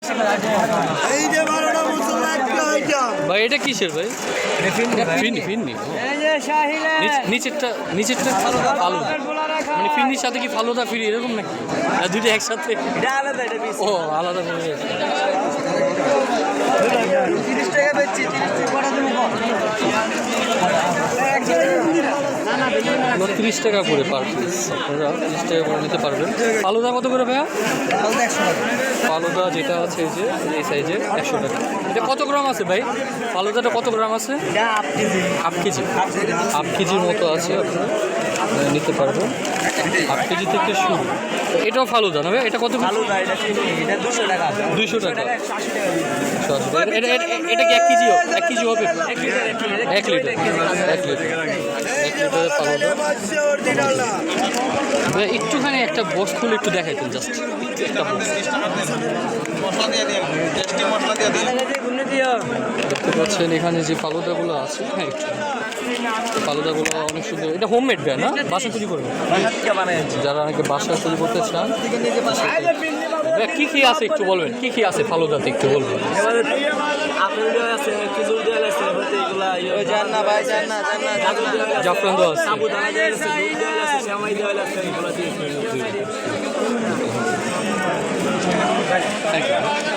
এই যে 12টা মশলা একটা আইটেম ভাই এটা কিসের ভাই? ফিন্নি ফিন্নি নিচেরটা ফালুদা মানে ফিন্নির সাথে কি ফালুদা ফ্রি এরকম নাকি? আর দুটো একসাথে ও আলাদা করে 30 টাকা বেচছি 30 টাকা কটা দেবো 30 টাকা করে পার পিস, আপনারা 30 টাকা করে নিতে পারবেন। ফালুদা কত করে ভাইয়া? 100 টাকা ফালুদা যেটা আছে এই যে এই সাইজে 100 টাকা। এটা কত গ্রাম আছে ভাই? ফালুদাটা কত গ্রাম আছে? এটা হাফ কেজি হাফ কেজির মতো আছে, আপনারা নিতে পারবেন। হাফ কেজি থেকে শুরু। এটাও ফালুদা না ভাই? এটা কত? ফালুদা এটা 200 টাকা 200 টাকা। 180 টাকা এটা কি 1 কেজি? 1 কেজি হবে? 1 লিটার 1 লিটার ফালুদা। ভাই একটুখানি একটা বক্স খুলে একটু দেখাইতেন, জাস্ট একটা বক্স দেখতে পাচ্ছেন এখানে যে ফালুদাগুলো আছে। হ্যাঁ একটু ফালুদাগুলো অনেক সুন্দর। এটা হোমমেড ব্যান্ড না? বাসা তৈরি করবেন যারা অনেকে বাসা তৈরি করতে চান। কি কি আছে একটু বলবেন, কি কি আছে ফালুদাতে একটু বলবেন? জাফরান দেওয়া আছে। Thank you.